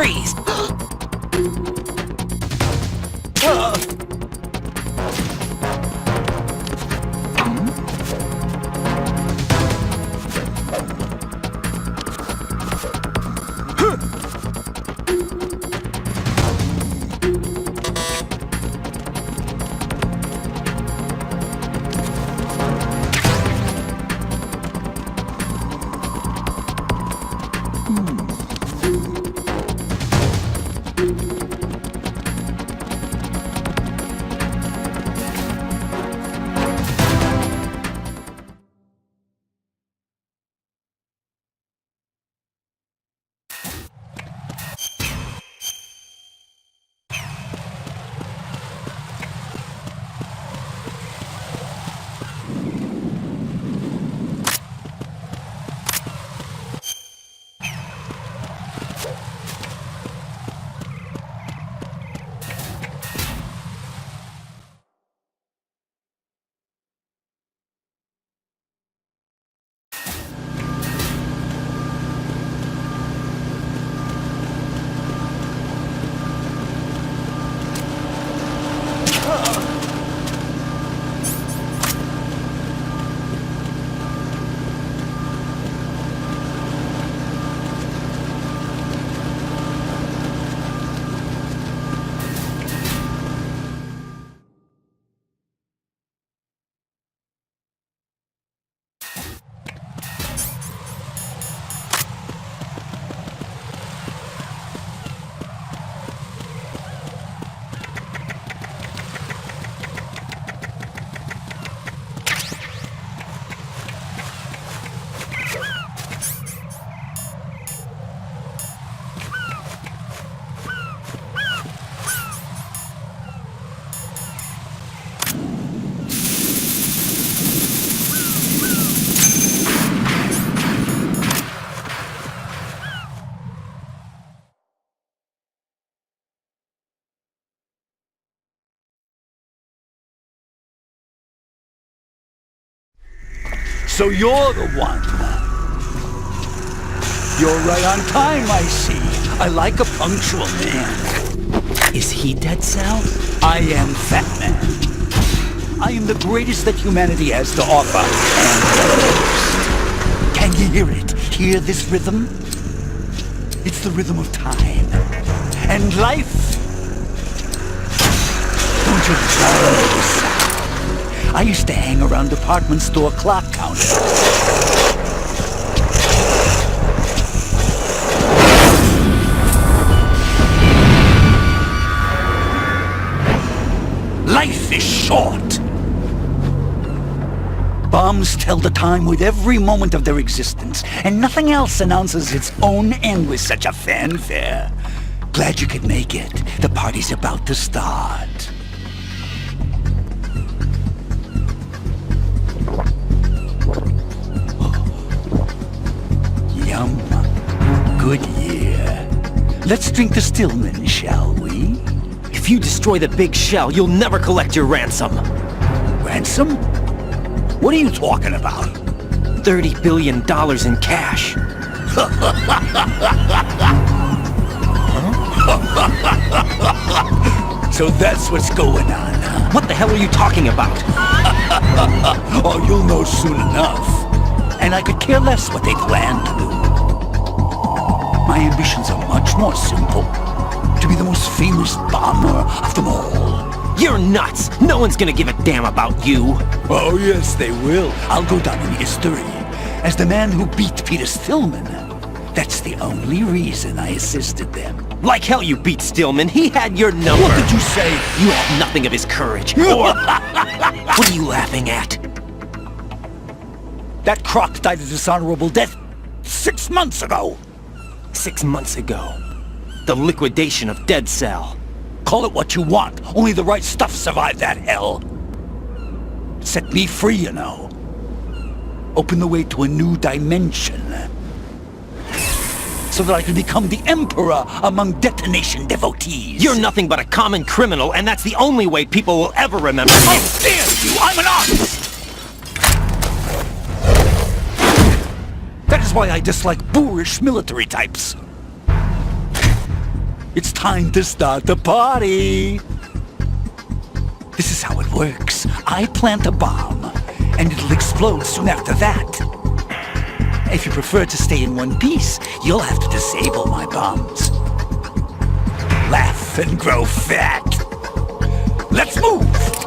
freeze! So you're the one. You're right on time, I see. I like a punctual man. Is he Dead Cell? I am Fat Man. I am the greatest that humanity has to offer, and the most. Can you hear it? Hear this rhythm? It's the rhythm of time. And life. Don't you love this sound? I used to hang around department store clock counters. Life is short. Bombs tell the time with every moment of their existence, and nothing else announces its own end with such a fanfare. Glad you could make it. The party's about to start. Yum. Good year. Let's drink the Stillman, shall we? If you destroy the big shell, you'll never collect your ransom. Ransom? What are you talking about? $30 billion in cash. So that's what's going on, huh? What the hell are you talking about? Oh, you'll know soon enough. And I could care less what they plan to do. My ambitions are much more simple. To be the most famous bomber of them all. You're nuts! No one's gonna give a damn about you! Oh, yes, they will. I'll go down in history as the man who beat Peter Stillman. That's the only reason I assisted them. Like hell you beat Stillman. He had your number. What did you say? You have nothing of his courage. Or... What are you laughing at? That croc died a dishonorable death 6 months ago. 6 months ago. The liquidation of Dead Cell. Call it what you want. Only the right stuff survived that hell. Set me free, you know. Open the way to a new dimension. So that I can become the emperor among detonation devotees. You're nothing but a common criminal, and that's the only way people will ever remember you. How dare you! I'm an artist! That is why I dislike boorish military types. It's time to start the party. This is how it works. I plant a bomb, and it'll explode soon after that. If you prefer to stay in one piece, you'll have to disable my bombs. Laugh and grow fat. Let's move!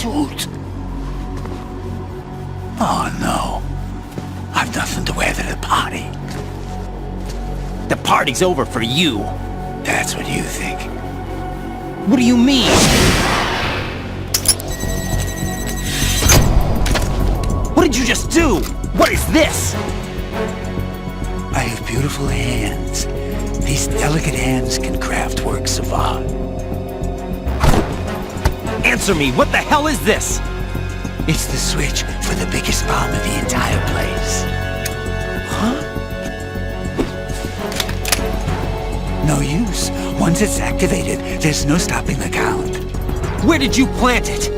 suit. Oh no. I've nothing to wear to the party. The party's over for you. That's what you think. What do you mean? What did you just do? What is this? I have beautiful hands. These delicate hands can craft works of art. Answer me, what the hell is this? It's the switch for the biggest bomb in the entire place. Huh? No use. Once it's activated, there's no stopping the count. Where did you plant it?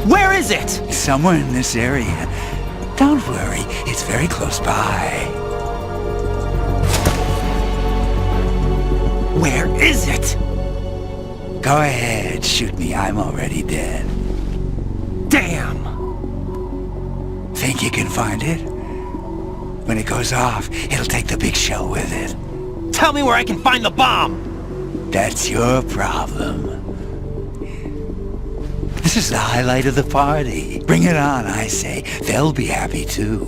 Where is it? Somewhere in this area. Don't worry, it's very close by. Where is it? Go ahead, shoot me. I'm already dead. Damn! Think you can find it? When it goes off, it'll take the big shell with it. Tell me where I can find the bomb! That's your problem. This is the highlight of the party. Bring it on, I say. They'll be happy too.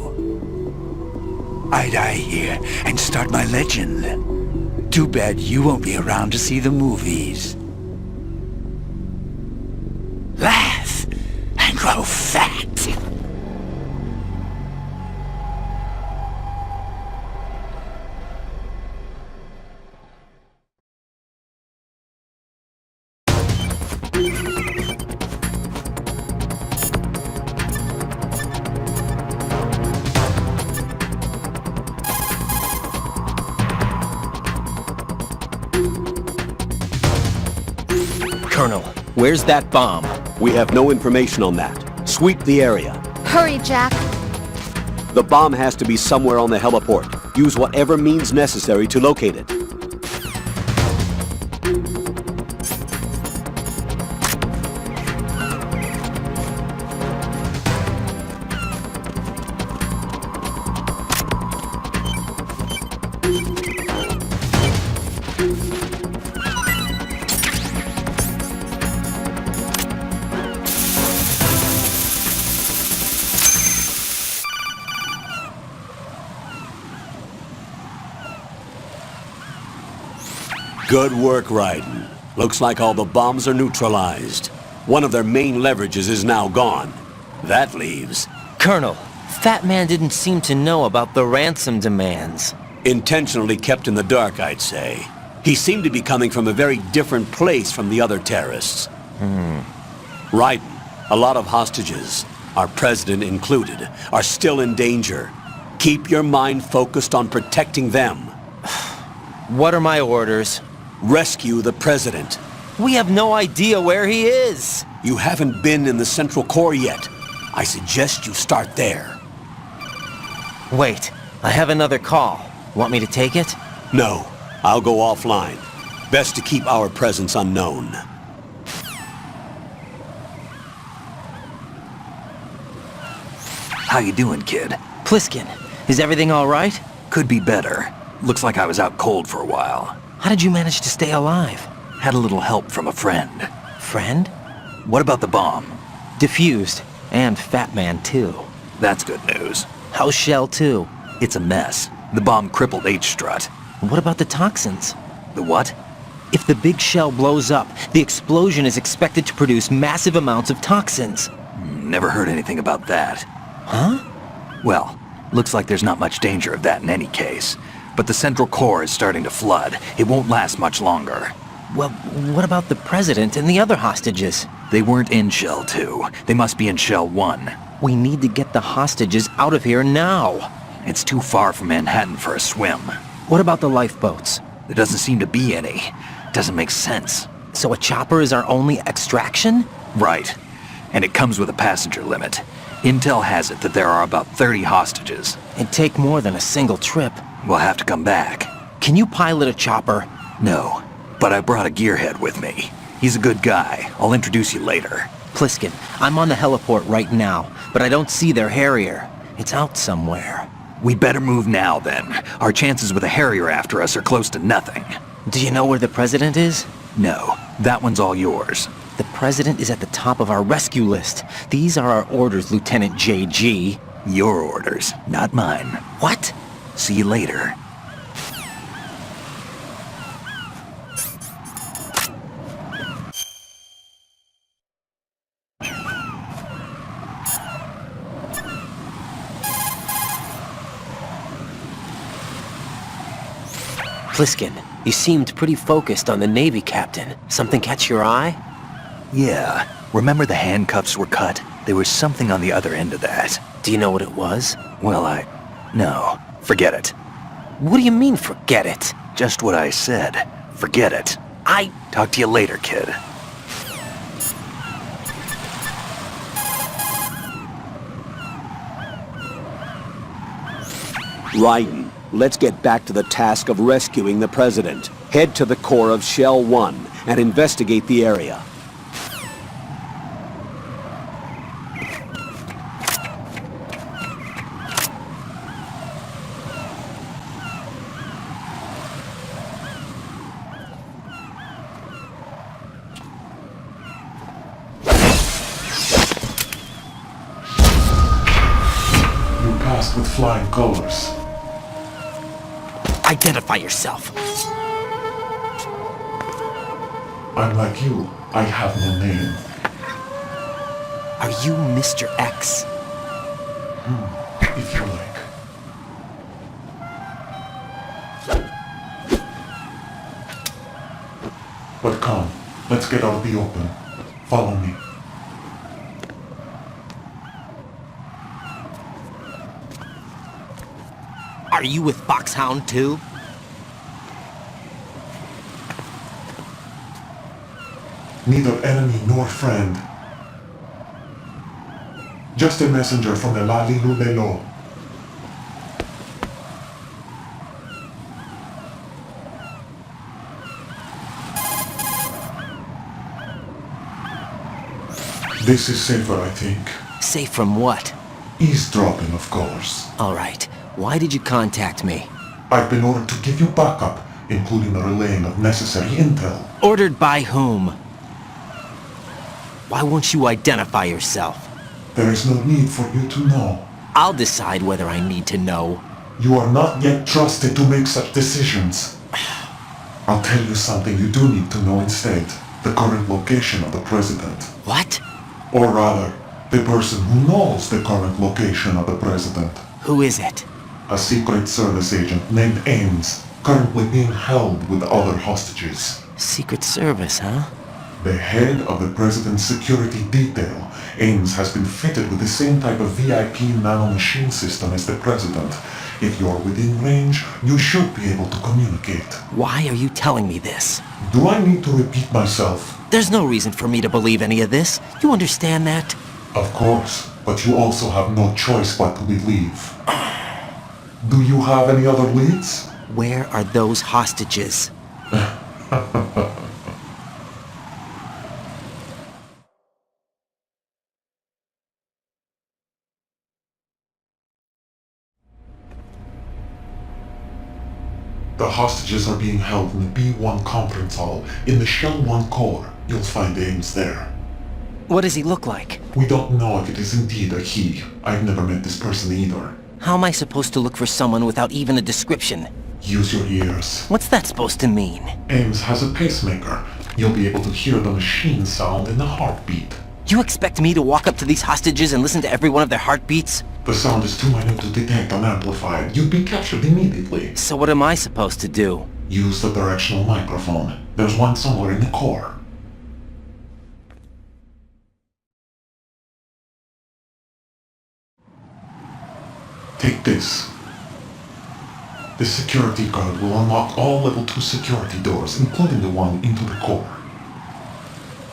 I die here and start my legend. Too bad you won't be around to see the movies. Laugh and grow fat. Colonel, where's that bomb? We have no information on that. Sweep the area. Hurry, Jack. The bomb has to be somewhere on the heliport. Use whatever means necessary to locate it. Good work, Raiden. Looks like all the bombs are neutralized. One of their main leverages is now gone. That leaves... Colonel, Fat Man didn't seem to know about the ransom demands. Intentionally kept in the dark, I'd say. He seemed to be coming from a very different place from the other terrorists. Raiden, a lot of hostages, our president included, are still in danger. Keep your mind focused on protecting them. What are my orders? Rescue the president. We have no idea where he is. You haven't been in the Central Core yet. I suggest you start there. Wait, I have another call. Want me to take it? No, I'll go offline. Best to keep our presence unknown. How you doing, kid? Pliskin, is everything all right? Could be better. Looks like I was out cold for a while. How did you manage to stay alive? Had a little help from a friend. Friend? What about the bomb? Diffused. And Fat Man, too. That's good news. How's Shell, too? It's a mess. The bomb crippled H-Strut. What about the toxins? The what? If the big shell blows up, the explosion is expected to produce massive amounts of toxins. Never heard anything about that. Huh? Well, looks like there's not much danger of that in any case. But the Central Core is starting to flood. It won't last much longer. Well, what about the president and the other hostages? They weren't in Shell 2. They must be in Shell 1. We need to get the hostages out of here now. It's too far from Manhattan for a swim. What about the lifeboats? There doesn't seem to be any. Doesn't make sense. So a chopper is our only extraction? Right. And it comes with a passenger limit. Intel has it that there are about 30 hostages. It'd take more than a single trip. We'll have to come back. Can you pilot a chopper? No, but I brought a gearhead with me. He's a good guy. I'll introduce you later. Pliskin, I'm on the heliport right now, but I don't see their Harrier. It's out somewhere. We better move now, then. Our chances with a Harrier after us are close to nothing. Do you know where the president is? No, that one's all yours. The president is at the top of our rescue list. These are our orders, Lieutenant JG. Your orders, not mine. What? See you later. Pliskin, you seemed pretty focused on the Navy captain. Something catch your eye? Yeah. Remember the handcuffs were cut? There was something on the other end of that. Do you know what it was? Well, No. Forget it. What do you mean, forget it? Just what I said. Forget it. Talk to you later, kid. Raiden, let's get back to the task of rescuing the president. Head to the core of Shell 1 and investigate the area. You passed with flying colors. Identify yourself. I'm like you. I have no name. Are you Mr. X? If you like. But come, let's get out of the open. Follow me. Are you with Foxhound too? Neither enemy nor friend. Just a messenger from the Lalilu Lelo. This is safer, I think. Safe from what? Eavesdropping, of course. All right. Why did you contact me? I've been ordered to give you backup, including the relaying of necessary intel. Ordered by whom? Why won't you identify yourself? There is no need for you to know. I'll decide whether I need to know. You are not yet trusted to make such decisions. I'll tell you something you do need to know instead. The current location of the president. What? Or rather, the person who knows the current location of the president. Who is it? A Secret Service agent named Ames, currently being held with other hostages. Secret Service, huh? The head of the president's security detail, Ames has been fitted with the same type of VIP nanomachine system as the president. If you're within range, you should be able to communicate. Why are you telling me this? Do I need to repeat myself? There's no reason for me to believe any of this. You understand that? Of course, but you also have no choice but to believe. Do you have any other leads? Where are those hostages? The hostages are being held in the B1 conference hall. In the Shell 1 core, you'll find Ames there. What does he look like? We don't know if it is indeed a he. I've never met this person either. How am I supposed to look for someone without even a description? Use your ears. What's that supposed to mean? Ames has a pacemaker. You'll be able to hear the machine sound in the heartbeat. You expect me to walk up to these hostages and listen to every one of their heartbeats? The sound is too minute to detect unamplified. You'd be captured immediately. So what am I supposed to do? Use the directional microphone. There's one somewhere in the core. Take this. This security card will unlock all level 2 security doors, including the one into the core.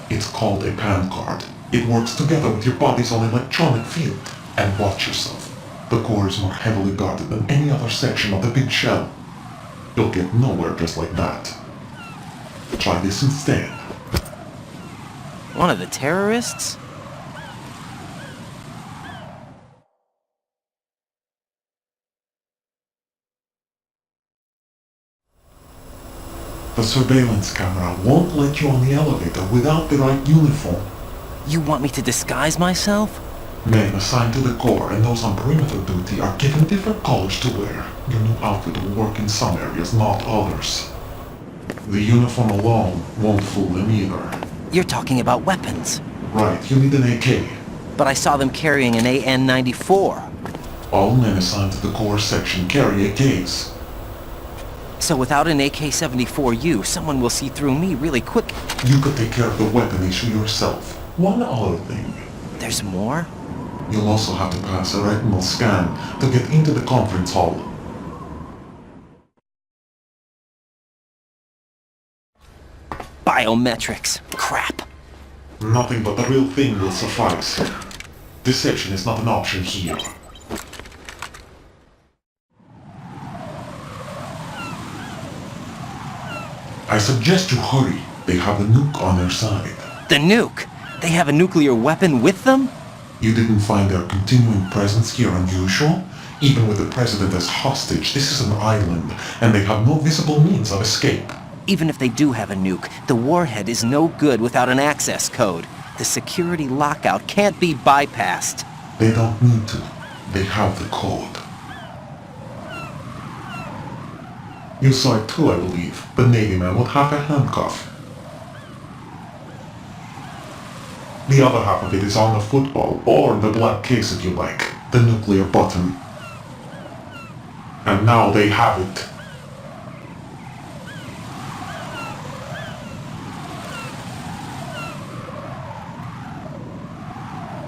It's called a PAN card. It works together with your body's own electronic field. And watch yourself. The core is more heavily guarded than any other section of the big shell. You'll get nowhere just like that. Try this instead. One of the terrorists? The surveillance camera won't let you on the elevator without the right uniform. You want me to disguise myself? Men assigned to the Corps and those on perimeter duty are given different colors to wear. Your new outfit will work in some areas, not others. The uniform alone won't fool them either. You're talking about weapons. Right, you need an AK. But I saw them carrying an AN-94. All men assigned to the Corps section carry AKs. So without an AK-74U, someone will see through me really quick. You could take care of the weapon issue yourself. One other thing. There's more? You'll also have to pass a retinal scan to get into the conference hall. Biometrics. Crap. Nothing but the real thing will suffice. Deception is not an option here. I suggest you hurry. They have a nuke on their side. The nuke? They have a nuclear weapon with them? You didn't find their continuing presence here unusual? Even with the president as hostage, this is an island, and they have no visible means of escape. Even if they do have a nuke, the warhead is no good without an access code. The security lockout can't be bypassed. They don't need to. They have the code. You saw it too, I believe. The Navy man with half a handcuff. The other half of it is on the football, or the black case if you like. The nuclear button. And now they have it.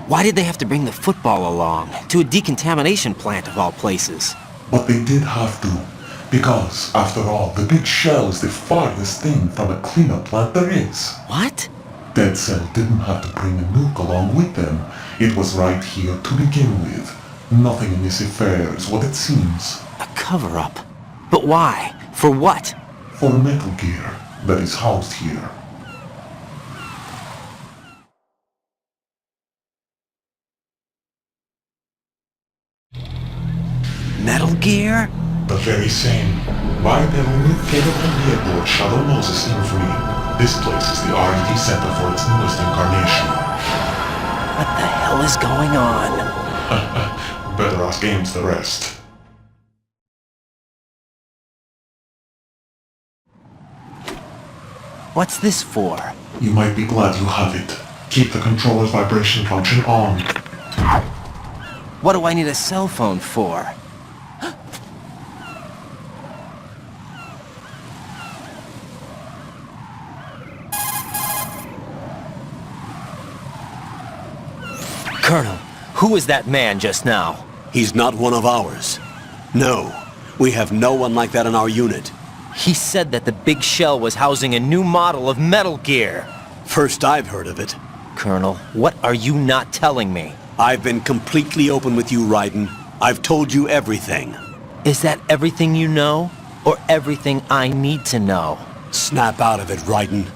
Why did they have to bring the football along? To a decontamination plant of all places. But they did have to. Because, after all, the big shell is the farthest thing from a cleanup plant there is. What? Dead Cell didn't have to bring a nuke along with them. It was right here to begin with. Nothing in this affair is what it seems. A cover-up? But why? For what? For Metal Gear that is housed here. Metal Gear? The very same. Bipedal nuke-capable vehicle Shadow Moses Infamy. This place is the R&D center for its newest incarnation. What the hell is going on? Better ask Ames the rest. What's this for? You might be glad you have it. Keep the controller's vibration function on. What do I need a cell phone for? Colonel, who is that man just now? He's not one of ours. No, we have no one like that in our unit. He said that the big shell was housing a new model of Metal Gear. First I've heard of it. Colonel, what are you not telling me? I've been completely open with you, Raiden. I've told you everything. Is that everything you know? Or everything I need to know? Snap out of it, Raiden.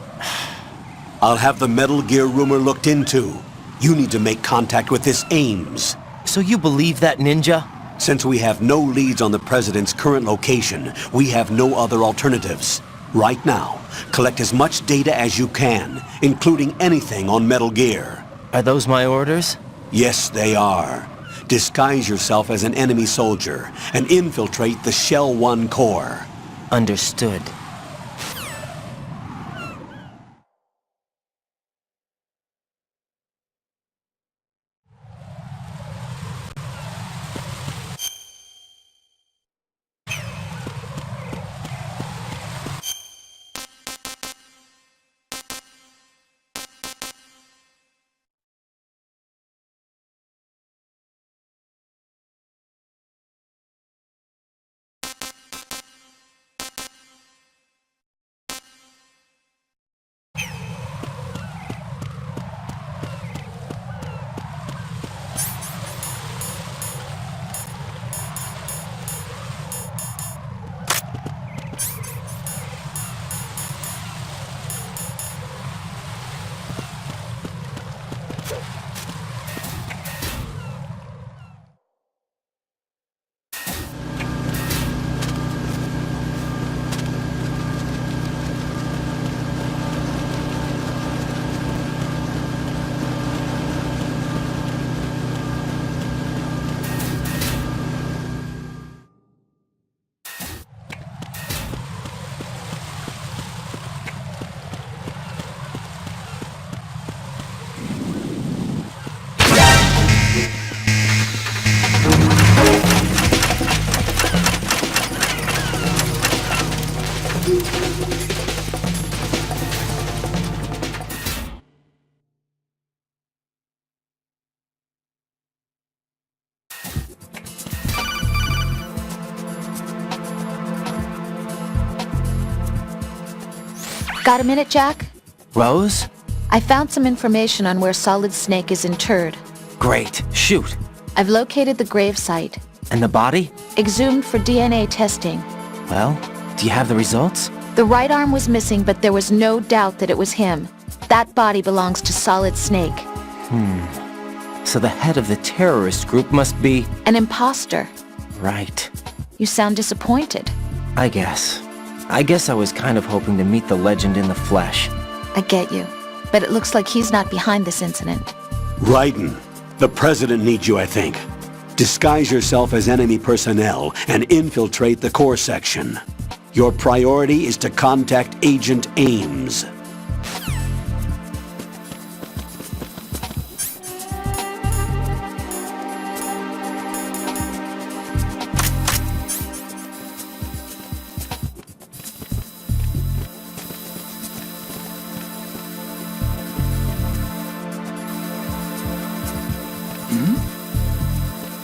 I'll have the Metal Gear rumor looked into. You need to make contact with this Ames. So you believe that ninja? Since we have no leads on the President's current location, we have no other alternatives. Right now, collect as much data as you can, including anything on Metal Gear. Are those my orders? Yes, they are. Disguise yourself as an enemy soldier and infiltrate the Shell 1 core. Understood. Got a minute, Jack? Rose? I found some information on where Solid Snake is interred. Great. Shoot. I've located the grave site. And the body? Exhumed for DNA testing. Well, do you have the results? The right arm was missing, but there was no doubt that it was him. That body belongs to Solid Snake. So the head of the terrorist group must be... An imposter. Right. You sound disappointed. I guess I was kind of hoping to meet the legend in the flesh. I get you. But it looks like he's not behind this incident. Raiden, the President needs you, I think. Disguise yourself as enemy personnel and infiltrate the core section. Your priority is to contact Agent Ames.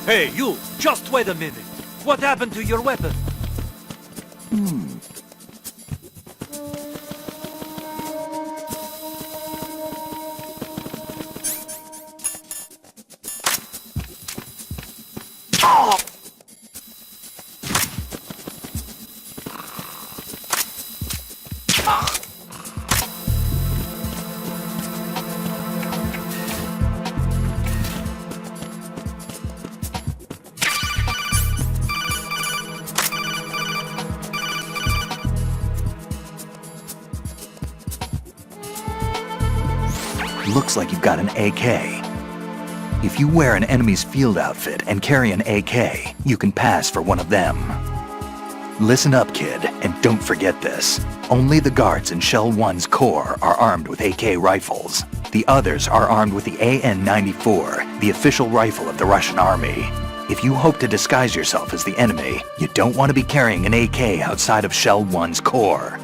Hey, you! Just wait a minute! What happened to your weapon? Looks like you've got an AK. If you wear an enemy's field outfit and carry an AK, you can pass for one of them. Listen up, kid, and don't forget this. Only the guards in Shell 1's core are armed with AK rifles. The others are armed with the AN-94, the official rifle of the Russian army. If you hope to disguise yourself as the enemy, you don't want to be carrying an AK outside of Shell 1's core.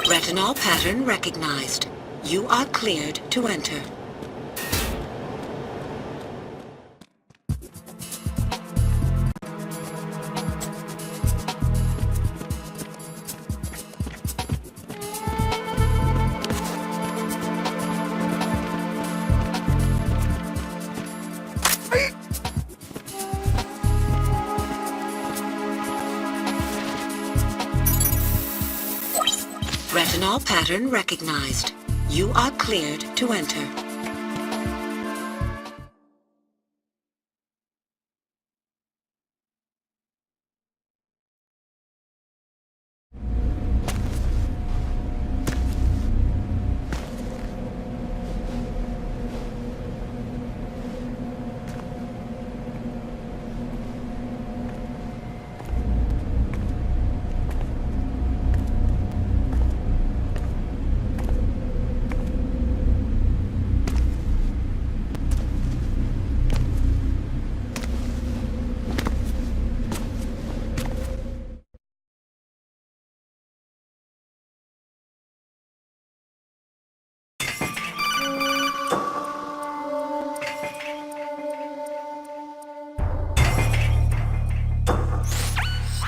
Retinol pattern recognized. You are cleared to enter. Retinol pattern recognized. You are cleared to enter.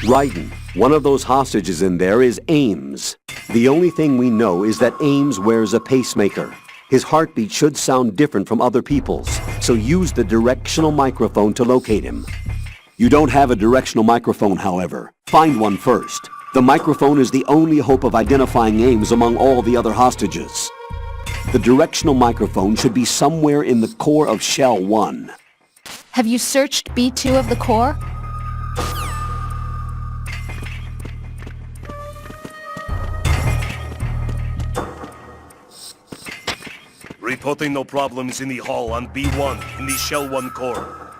Raiden, one of those hostages in there is Ames. The only thing we know is that Ames wears a pacemaker. His heartbeat should sound different from other people's, so use the directional microphone to locate him. You don't have a directional microphone, however. Find one first. The microphone is the only hope of identifying Ames among all the other hostages. The directional microphone should be somewhere in the core of Shell 1. Have you searched B2 of the core? Reporting no problems in the hall on B1 in the Shell 1 core.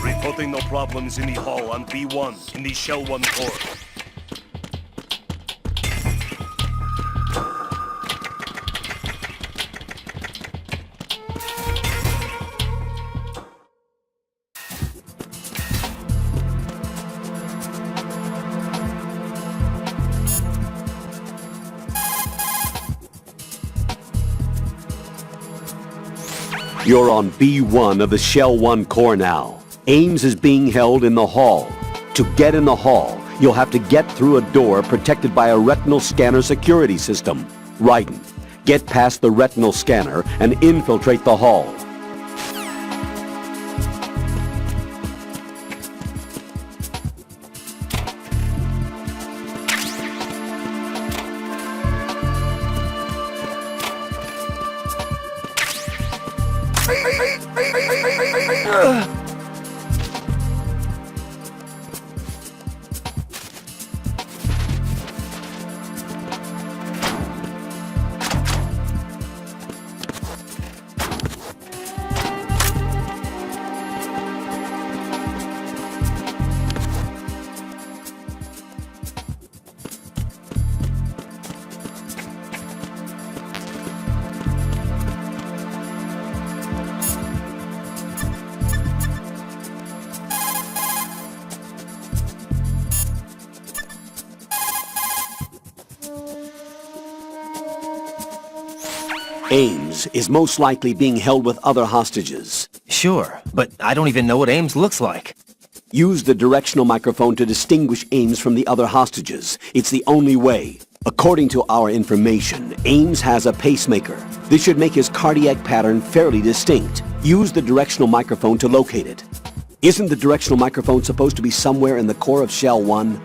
Reporting no problems in the hall on B1 in the Shell 1 core. You're on B1 of the Shell 1 core now. Ames is being held in the hall. To get in the hall, you'll have to get through a door protected by a retinal scanner security system. Raiden, get past the retinal scanner and infiltrate the hall. Ames is most likely being held with other hostages. Sure, but I don't even know what Ames looks like. Use the directional microphone to distinguish Ames from the other hostages. It's the only way. According to our information, Ames has a pacemaker. This should make his cardiac pattern fairly distinct. Use the directional microphone to locate it. Isn't the directional microphone supposed to be somewhere in the core of Shell 1?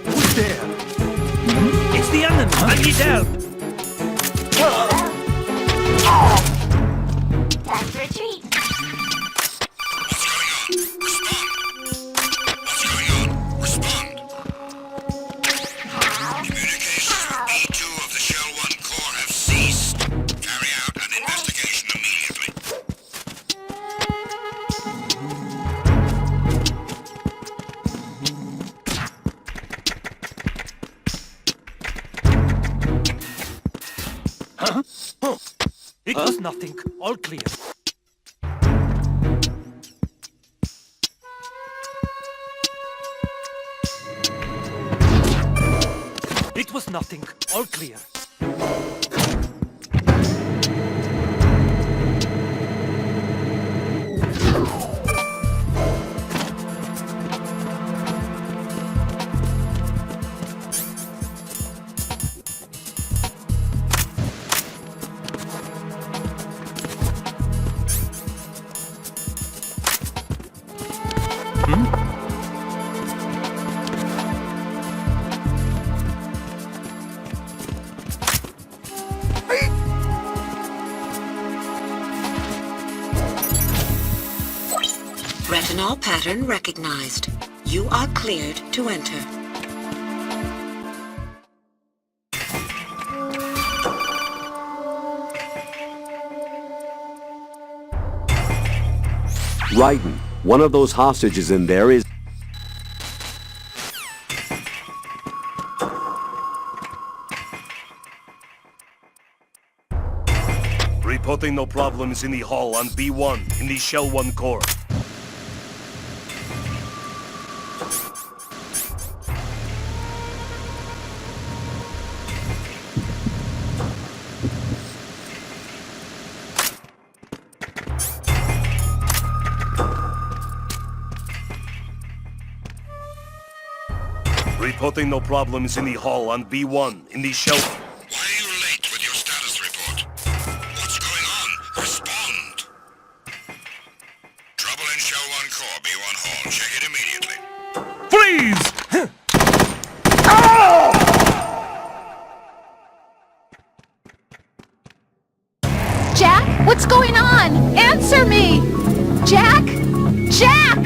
Who's there? It's the enemy! I need help! Time to retreat! What's going on? Respond! Communications with B2 of the Shell 1 core have ceased. Carry out an investigation immediately. It was nothing. All clear. It was nothing. All clear. Retinol pattern recognized. You are cleared to enter. Raiden, one of those hostages in there is... Reporting no problems in the hall on B1 in the Shell 1 core. Reporting no problems in the hall on B1 in the Shell... Why are you late with your status report? What's going on? Respond! Trouble in Shell 1 core, B1 hall. Check it immediately. Freeze! Jack, what's going on? Answer me! Jack? Jack!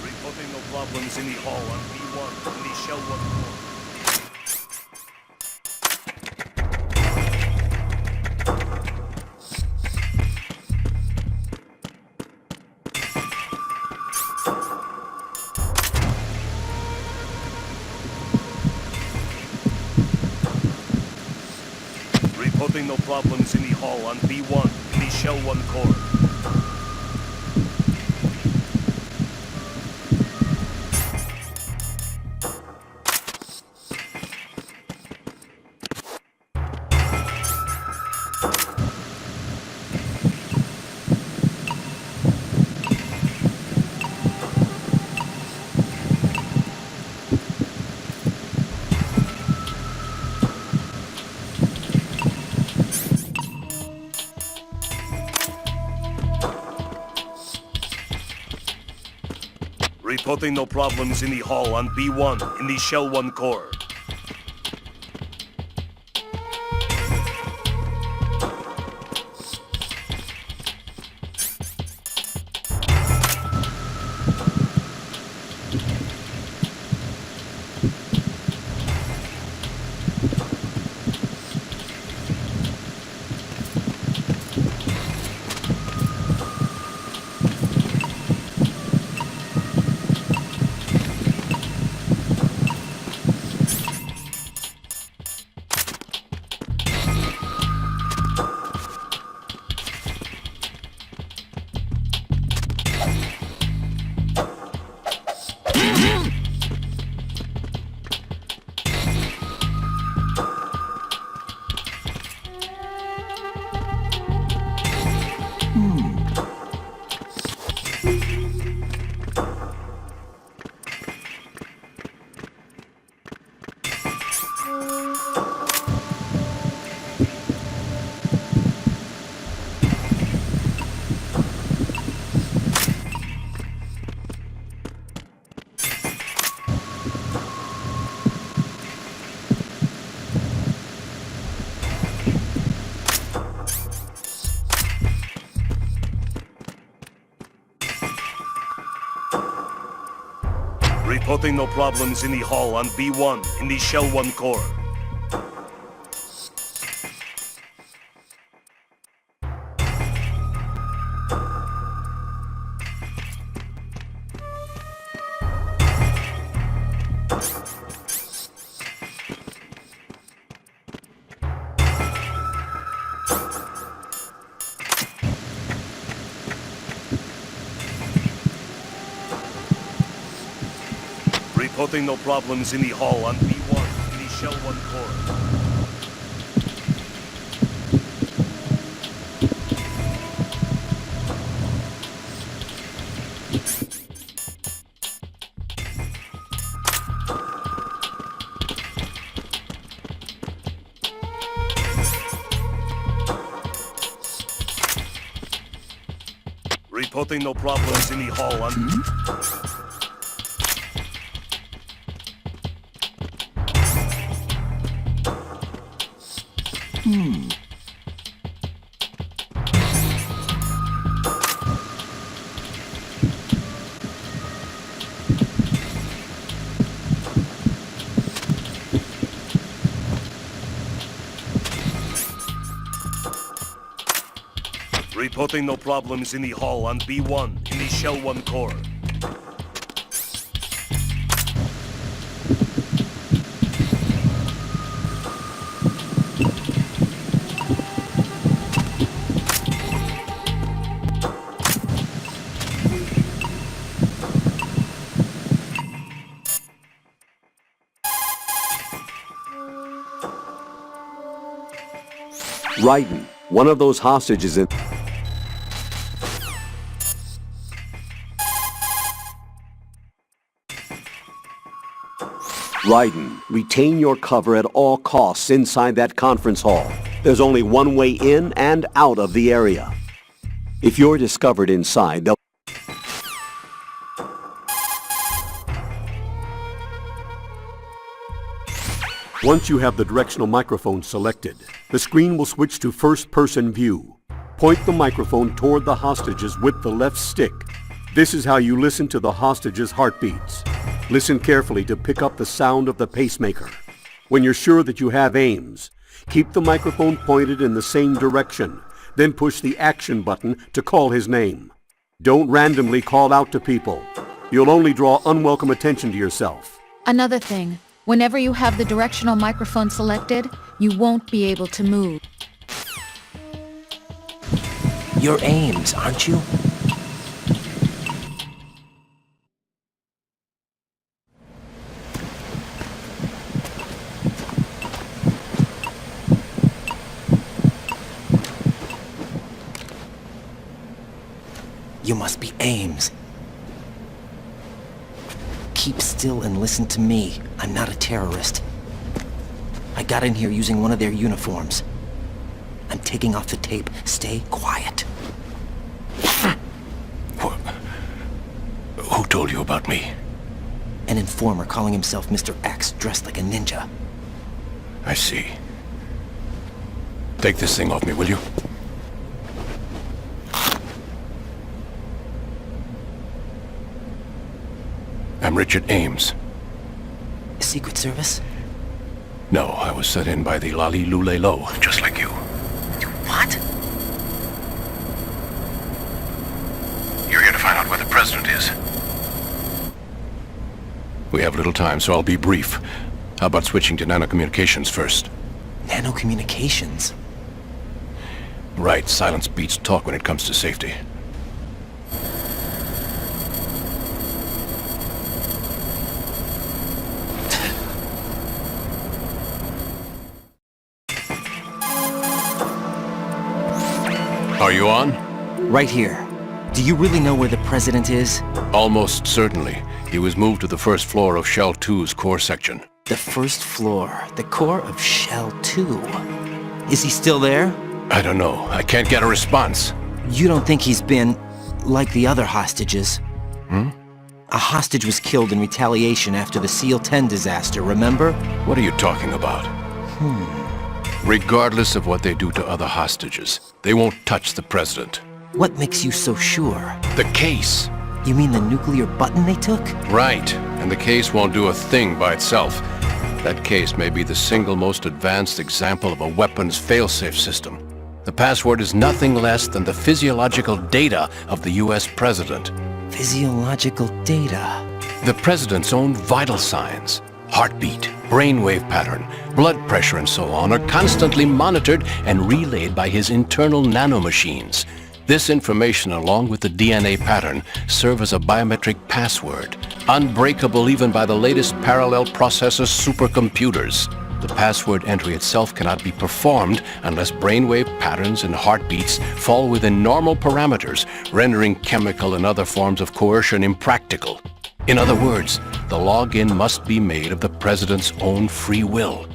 Reporting no problems in the hall on B1 in the Shell 1 core. Reporting no problems in the hall on B1 in the Shell 1 core. Reporting no problems in the hall on B1 in the Shell 1 core. Reporting no problems in the hall on B1 in the Shell 1 core. Reporting no problems in the hall on B1 in the Shell 1 core. Reporting no problems in the hall on... Reporting no problems in the hall on B1 in the Shell 1 core. Raiden, one of those hostages in... Raiden, retain your cover at all costs inside that conference hall. There's only one way in and out of the area. If you're discovered inside, they'll... Once you have the directional microphone selected, the screen will switch to first-person view. Point the microphone toward the hostages with the left stick. This is how you listen to the hostages' heartbeats. Listen carefully to pick up the sound of the pacemaker. When you're sure that you have aims, keep the microphone pointed in the same direction, then push the action button to call his name. Don't randomly call out to people. You'll only draw unwelcome attention to yourself. Another thing, whenever you have the directional microphone selected, you won't be able to move. You're Ames, aren't you? You must be Ames. Keep still and listen to me. I'm not a terrorist. I got in here using one of their uniforms. I'm taking off the tape. Stay quiet. Who told you about me? An informer calling himself Mr. X, dressed like a ninja. I see. Take this thing off me, will you? I'm Richard Ames. Secret Service? No, I was set in by the Lali Lule Lo, just like you. What? You're here to find out where the president is. We have little time, so I'll be brief. How about switching to nanocommunications first? Nanocommunications? Right, silence beats talk when it comes to safety. Are you on? Right here. Do you really know where the president is? Almost certainly. He was moved to the first floor of Shell 2's core section. The first floor. The core of Shell 2. Is he still there? I don't know. I can't get a response. You don't think he's been... like the other hostages? Hmm? A hostage was killed in retaliation after the SEAL 10 disaster, remember? What are you talking about? Regardless of what they do to other hostages, they won't touch the president. What makes you so sure? The case. You mean the nuclear button they took? Right. And the case won't do a thing by itself. That case may be the single most advanced example of a weapons failsafe system. The password is nothing less than the physiological data of the US president. Physiological data? The president's own vital signs, heartbeat, brainwave pattern, blood pressure and so on are constantly monitored and relayed by his internal nanomachines. This information, along with the DNA pattern, serve as a biometric password, unbreakable even by the latest parallel processor supercomputers. The password entry itself cannot be performed unless brainwave patterns and heartbeats fall within normal parameters, rendering chemical and other forms of coercion impractical. In other words, the login must be made of the President's own free will.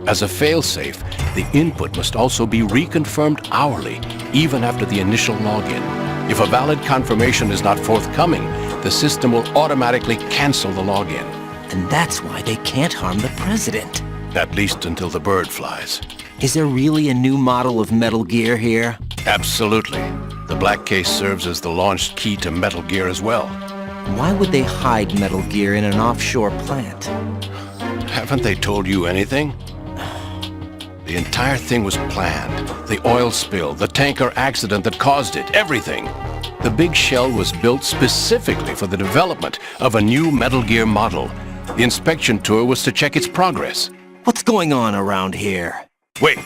As a failsafe, the input must also be reconfirmed hourly, even after the initial login. If a valid confirmation is not forthcoming, the system will automatically cancel the login. And that's why they can't harm the President. At least until the bird flies. Is there really a new model of Metal Gear here? Absolutely. The black case serves as the launch key to Metal Gear as well. Why would they hide Metal Gear in an offshore plant? Haven't they told you anything? The entire thing was planned. The oil spill, the tanker accident that caused it, everything. The big shell was built specifically for the development of a new Metal Gear model. The inspection tour was to check its progress. What's going on around here? Wait.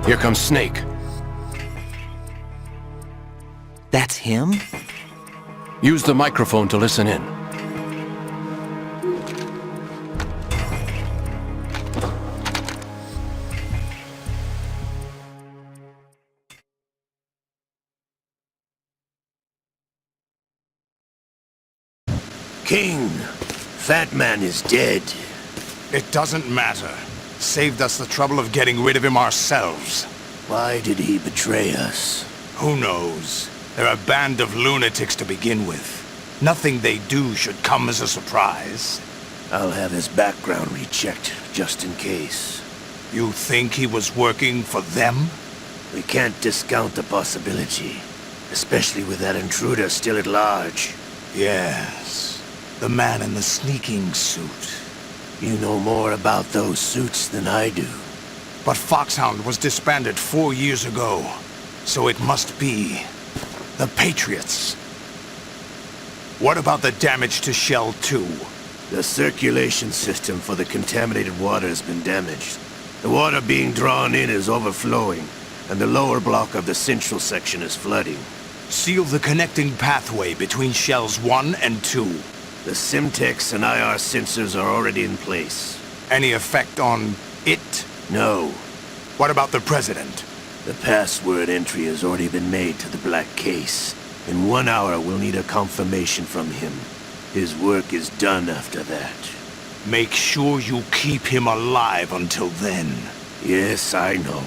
Here comes Snake. That's him? Use the microphone to listen in. King, Fat Man is dead. It doesn't matter. Saved us the trouble of getting rid of him ourselves. Why did he betray us? Who knows? They're a band of lunatics to begin with. Nothing they do should come as a surprise. I'll have his background rechecked, just in case. You think he was working for them? We can't discount the possibility, especially with that intruder still at large. Yes. The man in the sneaking suit. You know more about those suits than I do. But Foxhound was disbanded 4 years ago, so it must be the Patriots. What about the damage to Shell 2? The circulation system for the contaminated water has been damaged. The water being drawn in is overflowing, and the lower block of the central section is flooding. Seal the connecting pathway between Shells 1 and 2. The Simtex and IR sensors are already in place. Any effect on it? No. What about the President? The password entry has already been made to the black case. In 1 hour, we'll need a confirmation from him. His work is done after that. Make sure you keep him alive until then. Yes, I know.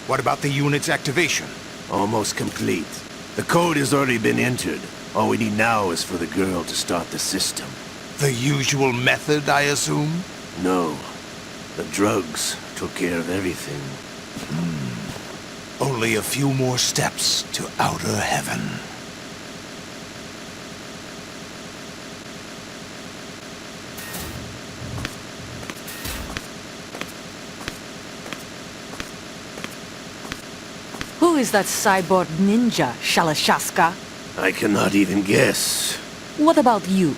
What about the unit's activation? Almost complete. The code has already been entered. All we need now is for the girl to start the system. The usual method, I assume? No. The drugs took care of everything. Only a few more steps to outer heaven. Who is that cyborg ninja, Shalashaska? I cannot even guess. What about you?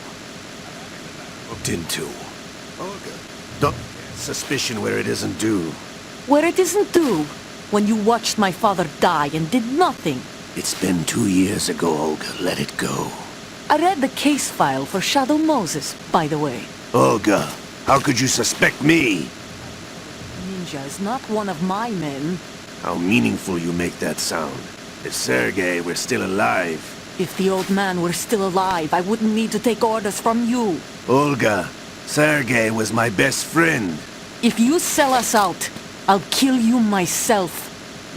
Looked into. Olga. Don't suspicion where it isn't due. Where it isn't due? When you watched my father die and did nothing. It's been 2 years ago, Olga. Let it go. I read the case file for Shadow Moses, by the way. Olga, how could you suspect me? Ninja is not one of my men. How meaningful you make that sound. If Sergei were still alive... If the old man were still alive, I wouldn't need to take orders from you. Olga, Sergei was my best friend. If you sell us out, I'll kill you myself.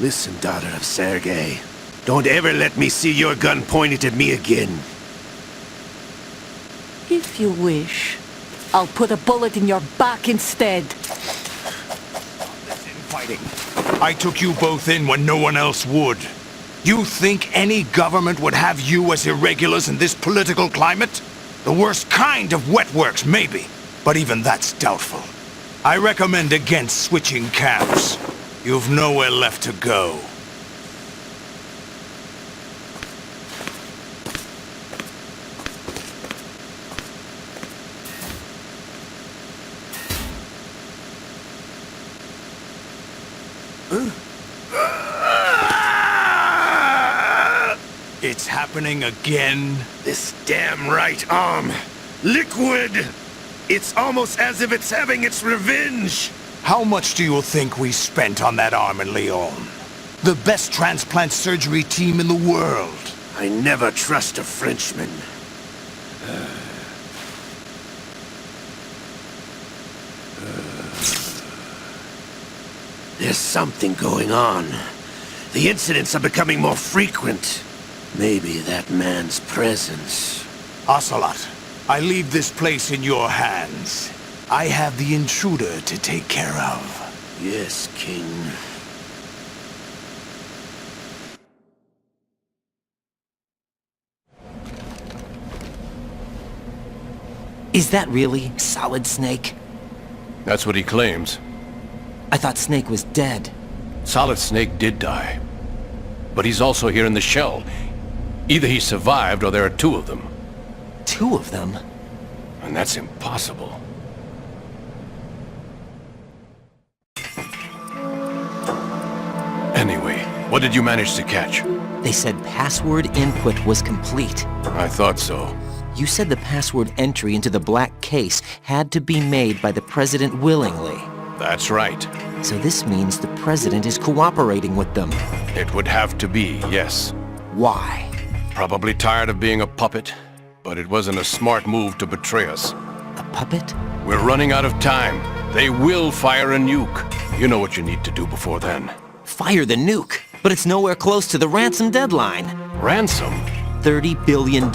Listen, daughter of Sergei. Don't ever let me see your gun pointed at me again. If you wish, I'll put a bullet in your back instead. Fighting. I took you both in when no one else would. You think any government would have you as irregulars in this political climate? The worst kind of wet works, maybe. But even that's doubtful. I recommend against switching camps. You've nowhere left to go. It's happening again. This damn right arm. Liquid! It's almost as if it's having its revenge. How much do you think we spent on that arm in Lyon? The best transplant surgery team in the world. I never trust a Frenchman. There's something going on. The incidents are becoming more frequent. Maybe that man's presence. Ocelot, I leave this place in your hands. I have the intruder to take care of. Yes, King. Is that really Solid Snake? That's what he claims. I thought Snake was dead. Solid Snake did die. But he's also here in the shell. Either he survived or there are two of them. Two of them? And that's impossible. Anyway, what did you manage to catch? They said password input was complete. I thought so. You said the password entry into the black case had to be made by the President willingly. That's right. So this means the President is cooperating with them. It would have to be, yes. Why? Probably tired of being a puppet, but it wasn't a smart move to betray us. A puppet? We're running out of time. They will fire a nuke. You know what you need to do before then. Fire the nuke? But it's nowhere close to the ransom deadline. Ransom? $30 billion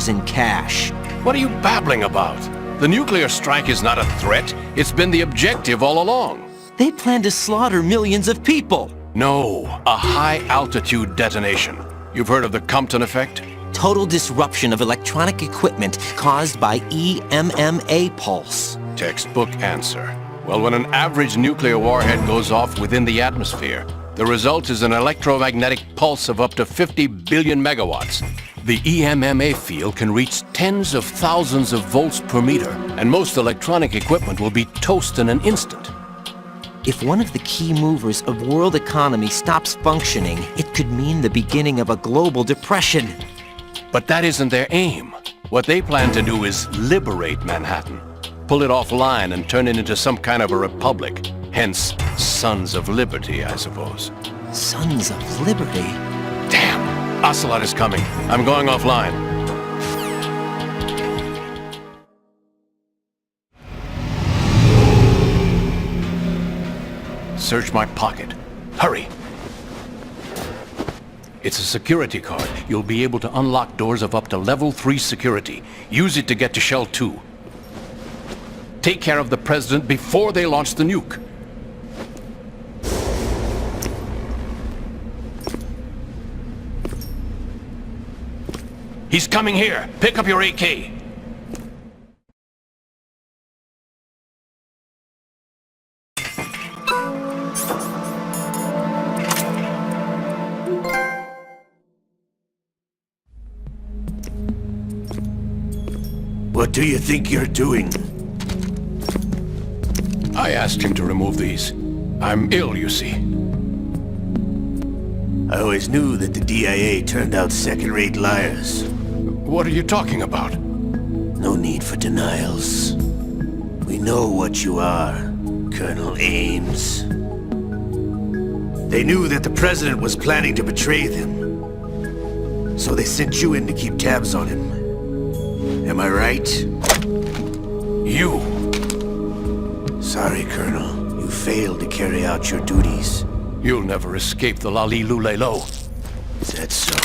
in cash. What are you babbling about? The nuclear strike is not a threat. It's been the objective all along. They plan to slaughter millions of people. No, a high-altitude detonation. You've heard of the Compton effect? Total disruption of electronic equipment caused by EMMA pulse. Textbook answer. Well, when an average nuclear warhead goes off within the atmosphere, the result is an electromagnetic pulse of up to 50 billion megawatts. The EMMA field can reach tens of thousands of volts per meter, and most electronic equipment will be toast in an instant. If one of the key movers of world economy stops functioning, it could mean the beginning of a global depression. But that isn't their aim. What they plan to do is liberate Manhattan. Pull it offline and turn it into some kind of a republic. Hence, Sons of Liberty, I suppose. Sons of Liberty? Damn! Ocelot is coming. I'm going offline. Search my pocket. Hurry! It's a security card. You'll be able to unlock doors of up to level 3 security. Use it to get to Shell 2. Take care of the President before they launch the nuke. He's coming here. Pick up your AK. What do you think you're doing? I asked him to remove these. I'm ill, you see. I always knew that the DIA turned out second-rate liars. What are you talking about? No need for denials. We know what you are, Colonel Ames. They knew that the President was planning to betray them. So they sent you in to keep tabs on him. Am I right? You! Sorry, Colonel. You failed to carry out your duties. You'll never escape the Lali-Lu-Lay-Lo. Is that so?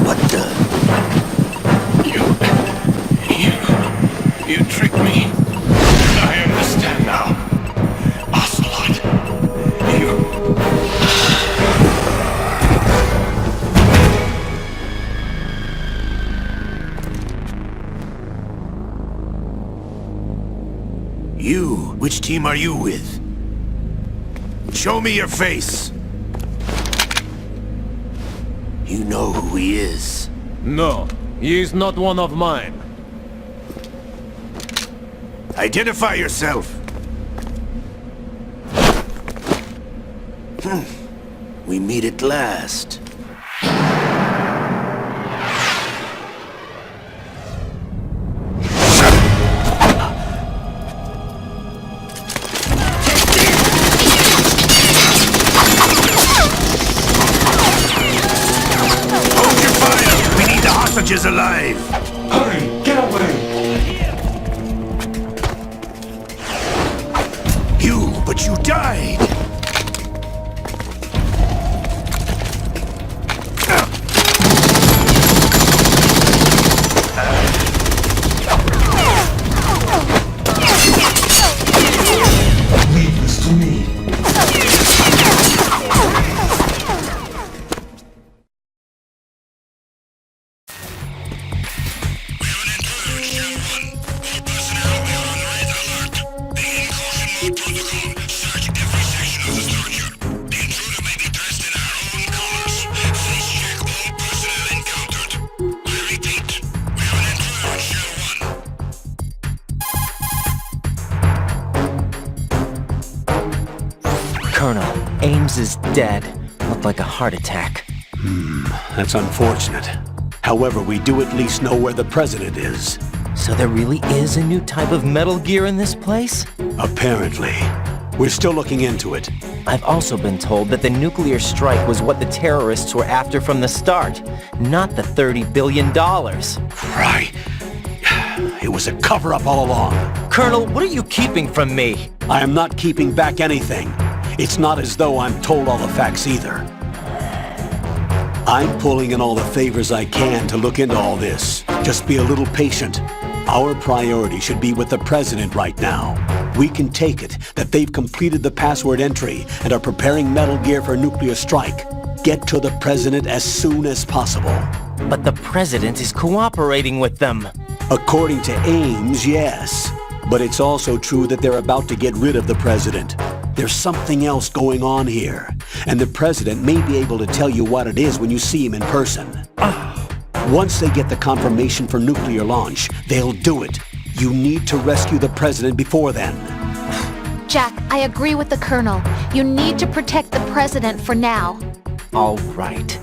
What the? You tricked me. I understand now. Ocelot. You? Which team are you with? Show me your face! You know who he is. No, he is not one of mine. Identify yourself. We meet at last. Hold your fire! We need the hostages alive! Hurry, get away! But you died! Leave this to me. Colonel, Ames is dead. Looked like a heart attack. That's unfortunate. However, we do at least know where the president is. So there really is a new type of Metal Gear in this place? Apparently. We're still looking into it. I've also been told that the nuclear strike was what the terrorists were after from the start, not the $30 billion. Right. It was a cover-up all along. Colonel, what are you keeping from me? I am not keeping back anything. It's not as though I'm told all the facts either. I'm pulling in all the favors I can to look into all this. Just be a little patient. Our priority should be with the president right now. We can take it that they've completed the password entry and are preparing Metal Gear for a nuclear strike. Get to the president as soon as possible. But the president is cooperating with them. According to Ames, yes. But it's also true that they're about to get rid of the president. There's something else going on here, and the president may be able to tell you what it is when you see him in person. Once they get the confirmation for nuclear launch, they'll do it. You need to rescue the president before then. Jack, I agree with the Colonel. You need to protect the president for now. All right.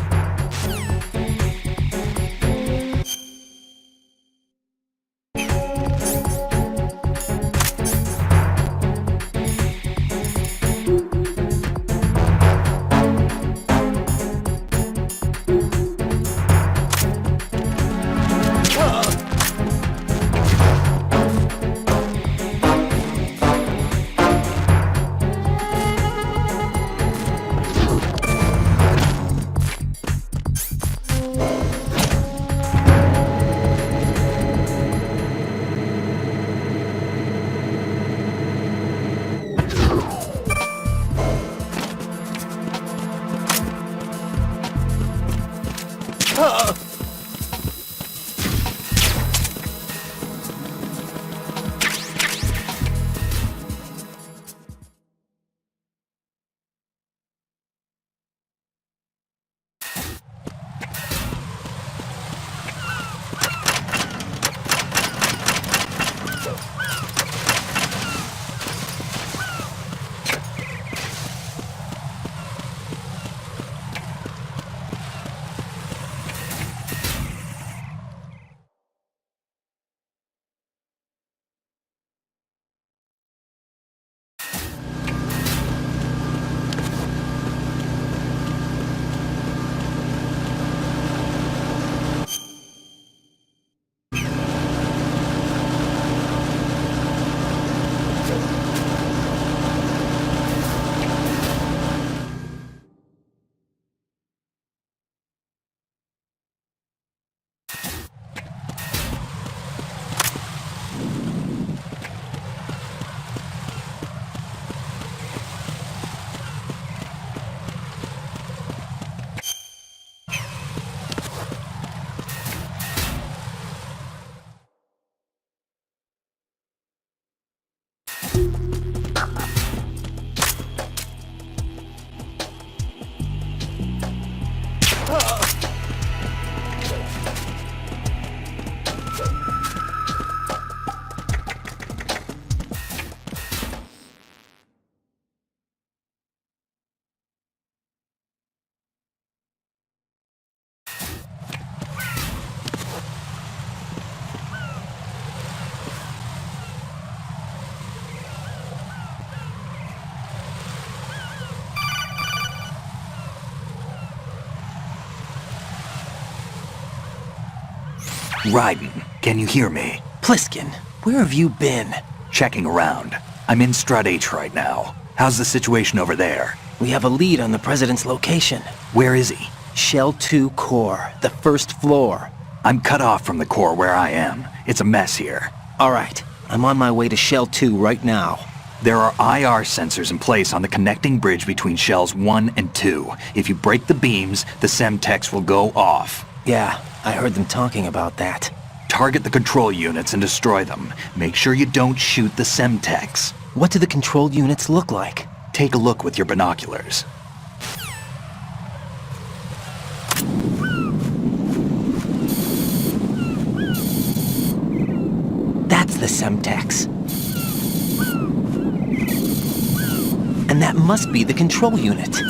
Raiden, can you hear me? Pliskin, where have you been? Checking around. I'm in Strut H right now. How's the situation over there? We have a lead on the President's location. Where is he? Shell 2 core, the first floor. I'm cut off from the core where I am. It's a mess here. All right, I'm on my way to Shell 2 right now. There are IR sensors in place on the connecting bridge between Shells 1 and 2. If you break the beams, the Semtex will go off. Yeah, I heard them talking about that. Target the control units and destroy them. Make sure you don't shoot the Semtex. What do the control units look like? Take a look with your binoculars. That's the Semtex. And that must be the control unit.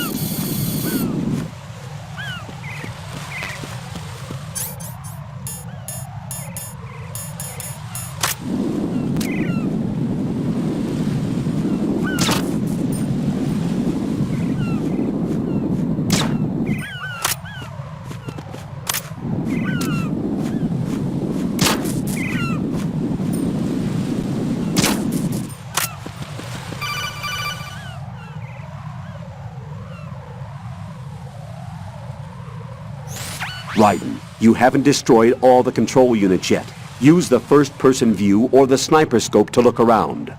Raiden, you haven't destroyed all the control units yet. Use the first-person view or the sniper scope to look around.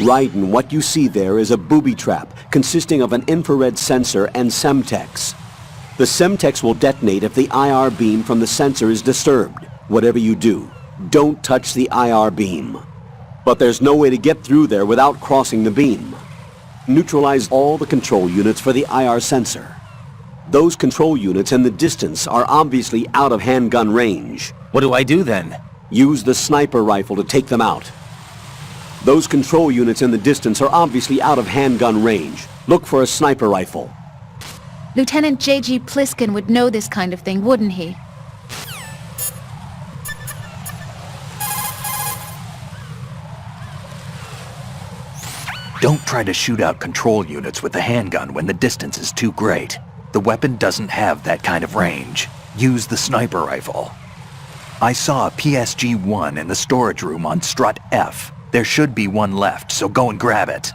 Raiden, what you see there is a booby trap consisting of an infrared sensor and Semtex. The Semtex will detonate if the IR beam from the sensor is disturbed. Whatever you do, don't touch the IR beam. But there's no way to get through there without crossing the beam. Neutralize all the control units for the IR sensor. Those control units in the distance are obviously out of handgun range. What do I do then? Use the sniper rifle to take them out. Those control units in the distance are obviously out of handgun range. Look for a sniper rifle. Lieutenant J.G. Pliskin would know this kind of thing, wouldn't he? Don't try to shoot out control units with the handgun when the distance is too great. The weapon doesn't have that kind of range. Use the sniper rifle. I saw a PSG-1 in the storage room on strut F. There should be one left, so go and grab it.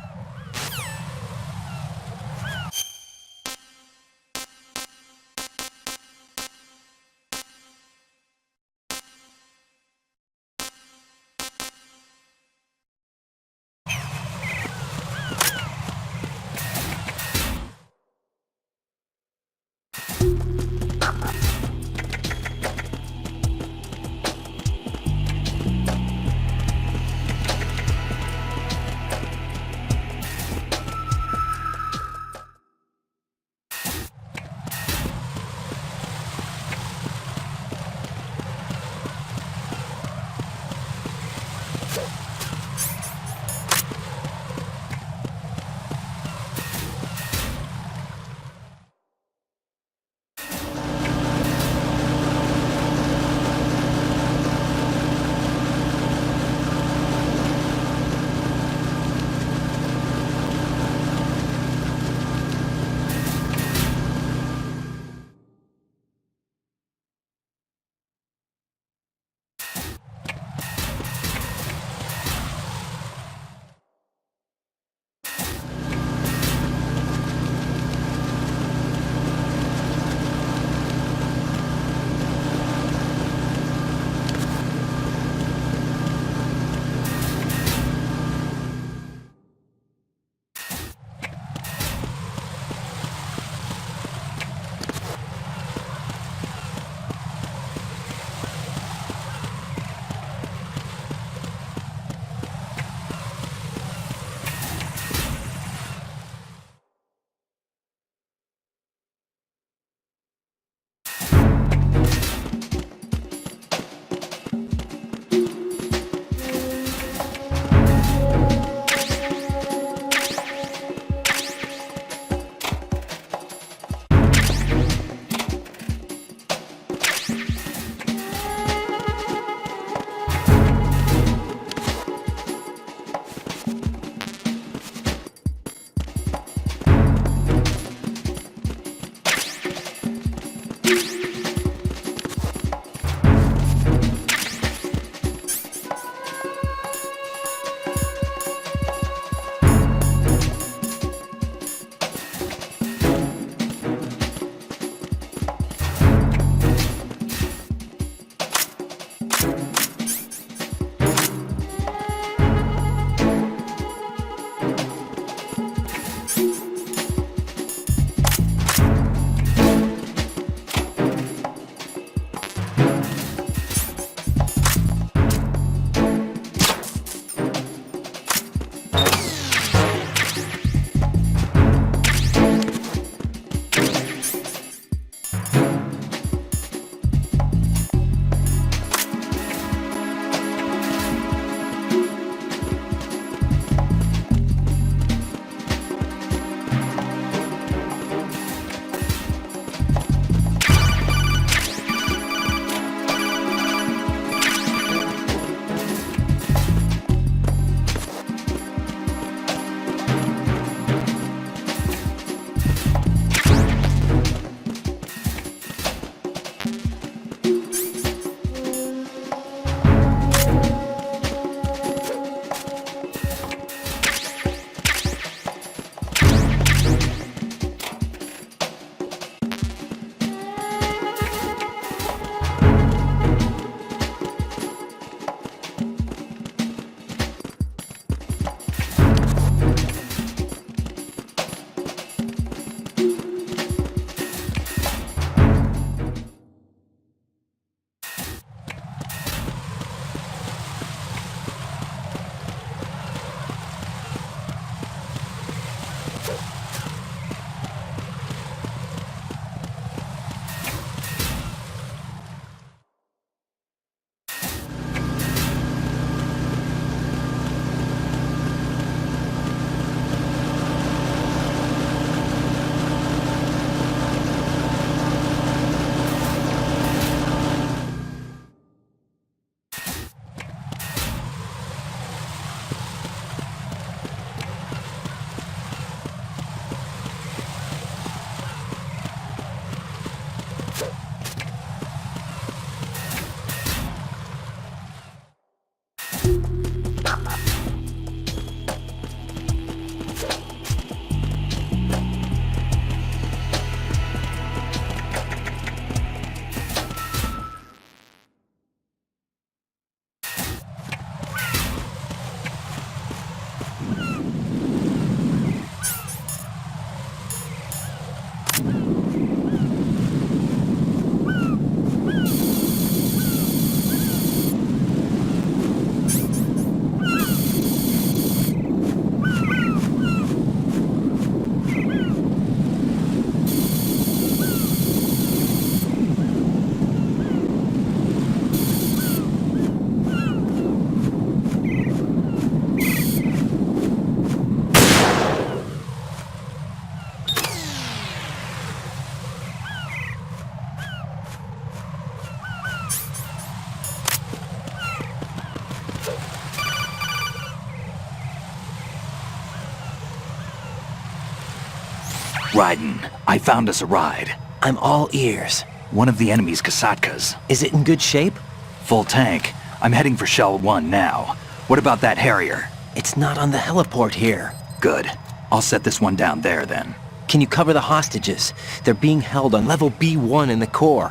Raiden, I found us a ride. I'm all ears. One of the enemy's Kasatkas. Is it in good shape? Full tank. I'm heading for Shell 1 now. What about that Harrier? It's not on the heliport here. Good. I'll set this one down there then. Can you cover the hostages? They're being held on level B1 in the core.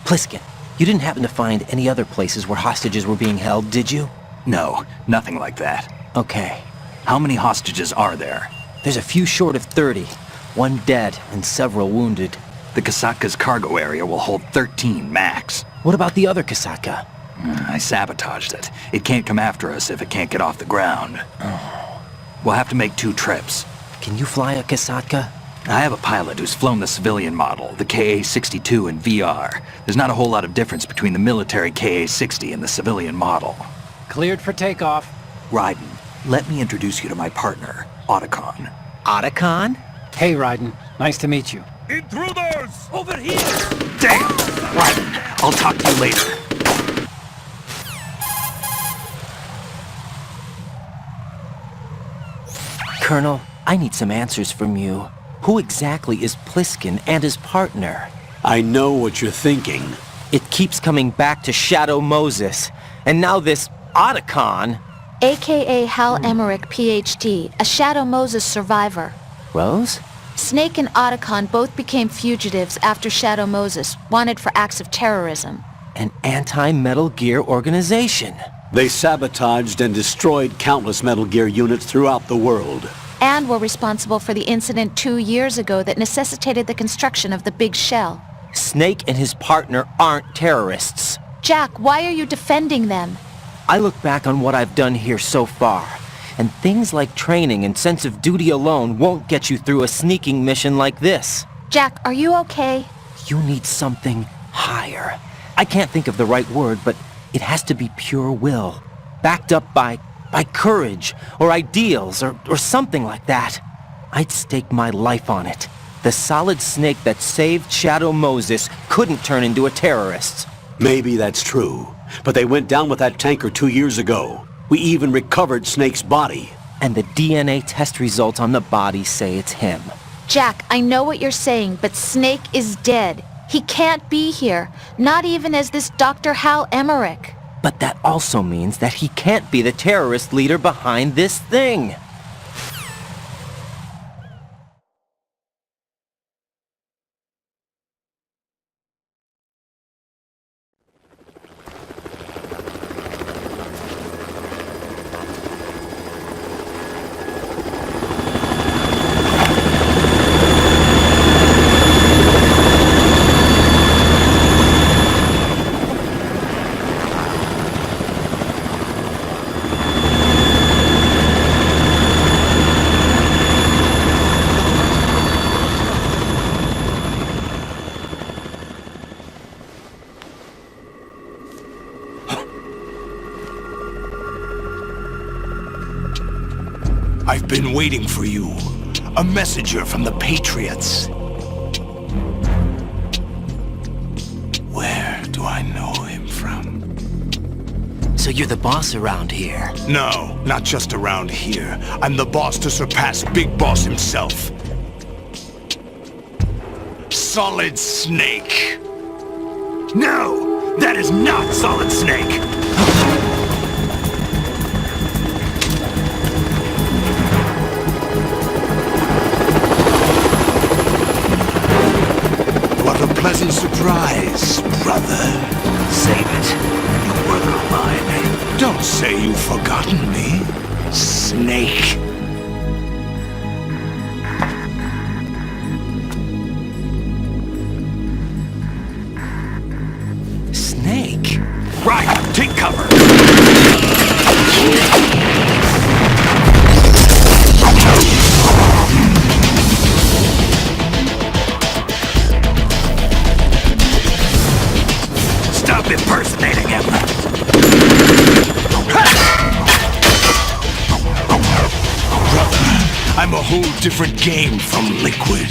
Pliskin, you didn't happen to find any other places where hostages were being held, did you? No, nothing like that. Okay. How many hostages are there? There's a few short of 30. One dead and several wounded. The Kasatka's cargo area will hold 13 max. What about the other Kasaka? I sabotaged it. It can't come after us if it can't get off the ground. We'll have to make 2 trips. Can you fly a Kasaka? I have a pilot who's flown the civilian model, the KA-62 in VR. There's not a whole lot of difference between the military KA-60 and the civilian model. Cleared for takeoff. Raiden, let me introduce you to my partner, Otacon. Otacon? Hey, Raiden. Nice to meet you. Intruders! Over here! Damn! Raiden, I'll talk to you later. Colonel, I need some answers from you. Who exactly is Pliskin and his partner? I know what you're thinking. It keeps coming back to Shadow Moses. And now this Otacon... AKA Hal Emmerich, Ph.D., a Shadow Moses survivor. Rose? Snake and Otacon both became fugitives after Shadow Moses, wanted for acts of terrorism. An anti-Metal Gear organization. They sabotaged and destroyed countless Metal Gear units throughout the world. And were responsible for the incident 2 years ago that necessitated the construction of the Big Shell. Snake and his partner aren't terrorists. Jack, why are you defending them? I look back on what I've done here so far, and things like training and sense of duty alone won't get you through a sneaking mission like this. Jack, are you okay? You need something higher. I can't think of the right word, but it has to be pure will, backed up by courage, or ideals, or something like that. I'd stake my life on it. The solid Snake that saved Shadow Moses couldn't turn into a terrorist. Maybe that's true, but they went down with that tanker 2 years ago. We even recovered Snake's body. And the DNA test results on the body say it's him. Jack, I know what you're saying, but Snake is dead. He can't be here, not even as this Dr. Hal Emmerich. But that also means that he can't be the terrorist leader behind this thing. I've been waiting for you. A messenger from the Patriots. Where do I know him from? So you're the boss around here? No, not just around here. I'm the boss to surpass Big Boss himself. Solid Snake. No, that is not Solid Snake. What a pleasant surprise, brother. Save it. You were mine. Don't say you've forgotten me, Snake. Snake? Right, take cover. Stop impersonating him. Brother, I'm a whole different game from Liquid.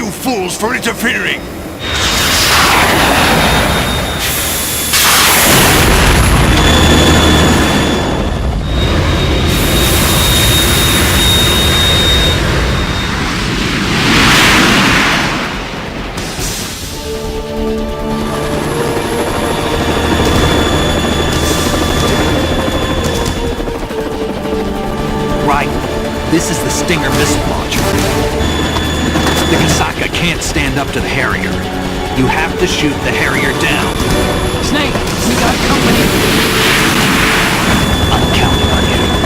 you fools for interfering! This is the Stinger missile launcher. The Kasaka can't stand up to the Harrier. You have to shoot the Harrier down. Snake, we got company. I'm counting on you.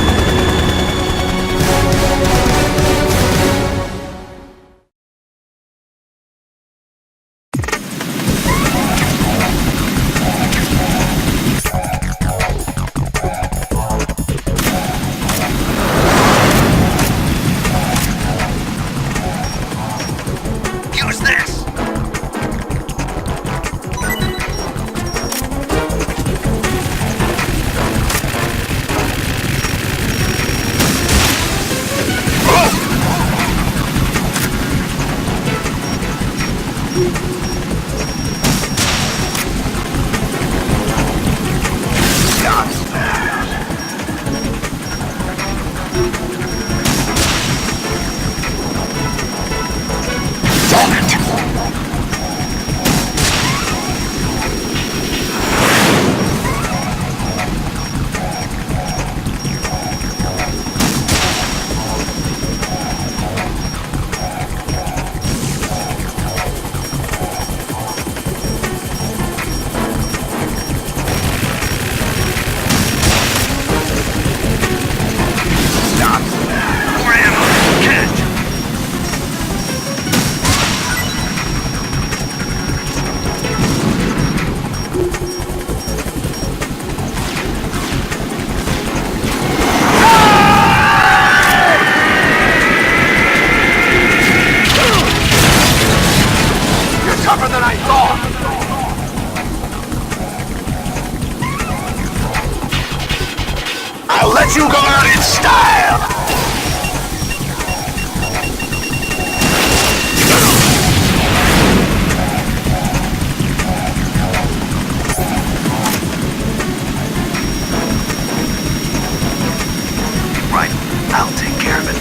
I'll let you go out in style! Right, I'll take care of it.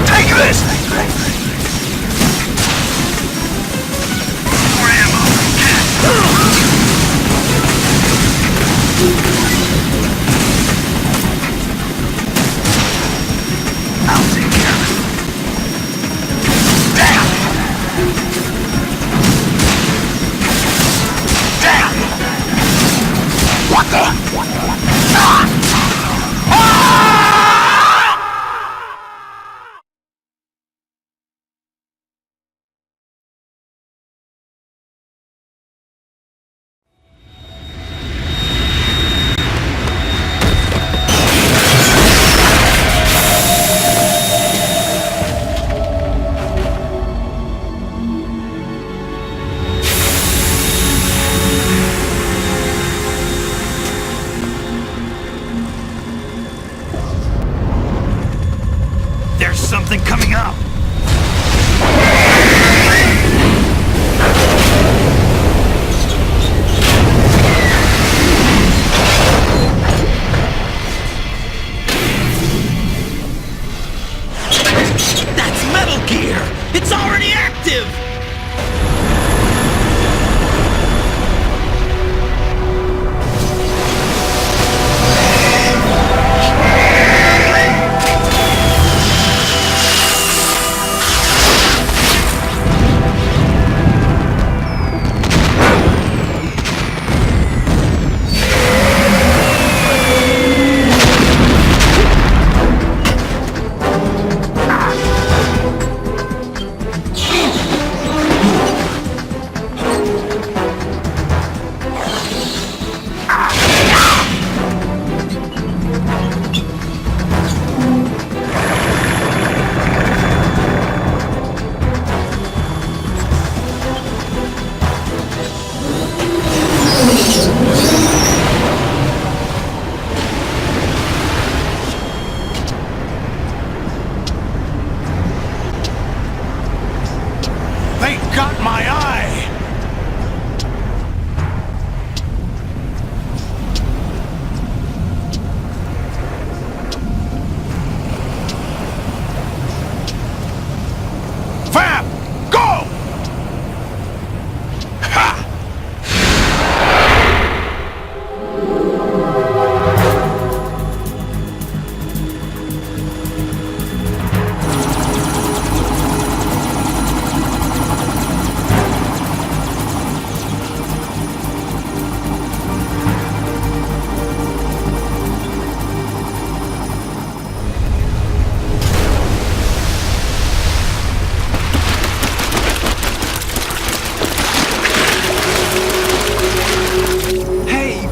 Take this! More ammo!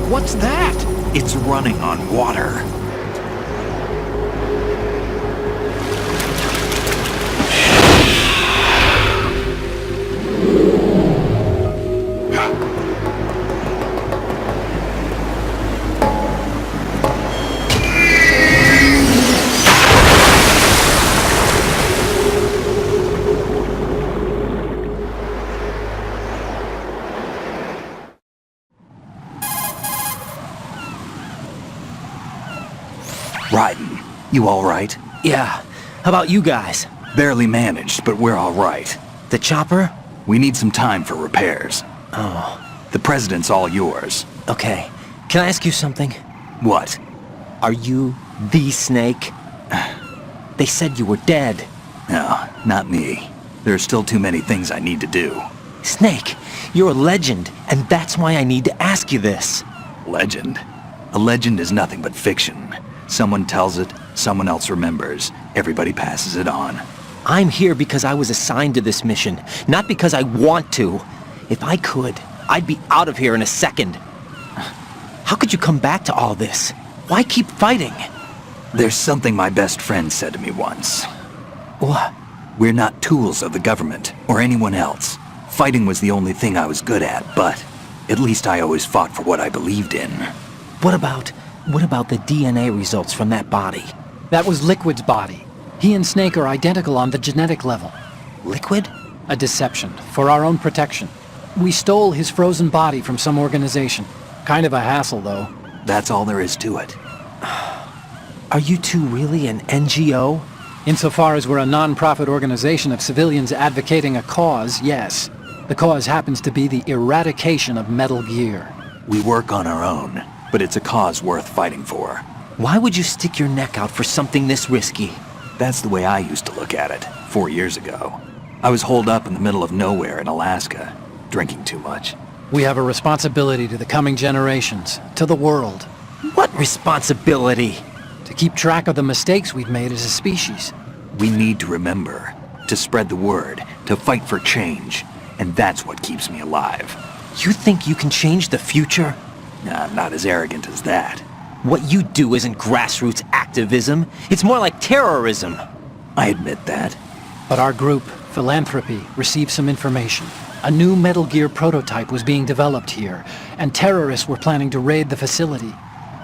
What's that? It's running on water. Raiden, you all right? Yeah. How about you guys? Barely managed, but we're all right. The chopper? We need some time for repairs. Oh. The president's all yours. Okay. Can I ask you something? What? Are you the Snake? They said you were dead. No, not me. There are still too many things I need to do. Snake, you're a legend, and that's why I need to ask you this. Legend? A legend is nothing but fiction. Someone tells it, someone else remembers. Everybody passes it on. I'm here because I was assigned to this mission, not because I want to. If I could, I'd be out of here in a second. How could you come back to all this? Why keep fighting? There's something my best friend said to me once. What? We're not tools of the government or anyone else. Fighting was the only thing I was good at, but at least I always fought for what I believed in. What about the DNA results from that body? That was Liquid's body. He and Snake are identical on the genetic level. Liquid? A deception, for our own protection. We stole his frozen body from some organization. Kind of a hassle, though. That's all there is to it. Are you two really an NGO? Insofar as we're a non-profit organization of civilians advocating a cause, yes. The cause happens to be the eradication of Metal Gear. We work on our own, but it's a cause worth fighting for. Why would you stick your neck out for something this risky? That's the way I used to look at it, 4 years ago. I was holed up in the middle of nowhere in Alaska, drinking too much. We have a responsibility to the coming generations, to the world. What responsibility? To keep track of the mistakes we've made as a species. We need to remember, to spread the word, to fight for change, and that's what keeps me alive. You think you can change the future? I'm not as arrogant as that. What you do isn't grassroots activism. It's more like terrorism. I admit that. But our group, Philanthropy, received some information. A new Metal Gear prototype was being developed here, and terrorists were planning to raid the facility.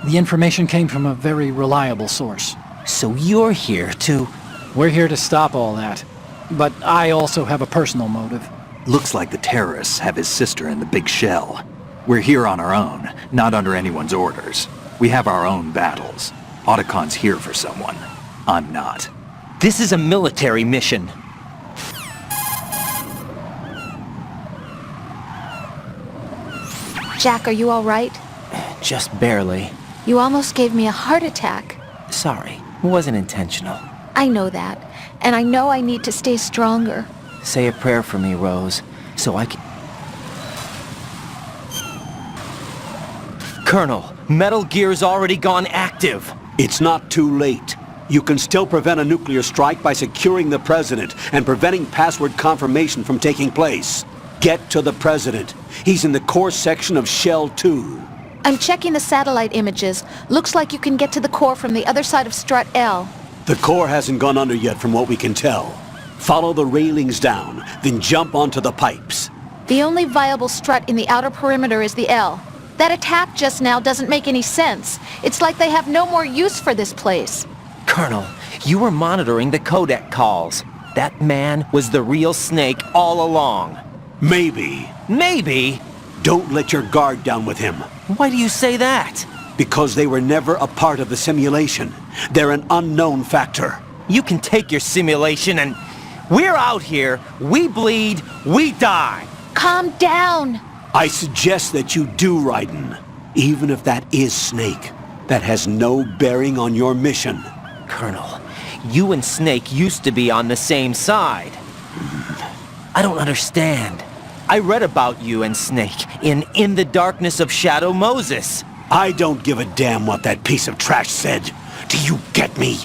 The information came from a very reliable source. So you're here to... We're here to stop all that. But I also have a personal motive. Looks like the terrorists have his sister in the big shell. We're here on our own, not under anyone's orders. We have our own battles. Otacon's here for someone. I'm not. This is a military mission. Jack, are you all right? Just barely. You almost gave me a heart attack. Sorry, it wasn't intentional. I know that, and I know I need to stay stronger. Say a prayer for me, Rose, so I can... Colonel, Metal Gear's already gone active. It's not too late. You can still prevent a nuclear strike by securing the President and preventing password confirmation from taking place. Get to the President. He's in the core section of Shell 2. I'm checking the satellite images. Looks like you can get to the core from the other side of Strut L. The core hasn't gone under yet from what we can tell. Follow the railings down, then jump onto the pipes. The only viable strut in the outer perimeter is the L. That attack just now doesn't make any sense. It's like they have no more use for this place. Colonel, you were monitoring the codec calls. That man was the real Snake all along. Maybe. Maybe? Don't let your guard down with him. Why do you say that? Because they were never a part of the simulation. They're an unknown factor. You can take your simulation and... We're out here, we bleed, we die. Calm down. I suggest that you do, Raiden. Even if that is Snake. That has no bearing on your mission. Colonel, you and Snake used to be on the same side. I don't understand. I read about you and Snake in the Darkness of Shadow Moses. I don't give a damn what that piece of trash said. Do you get me?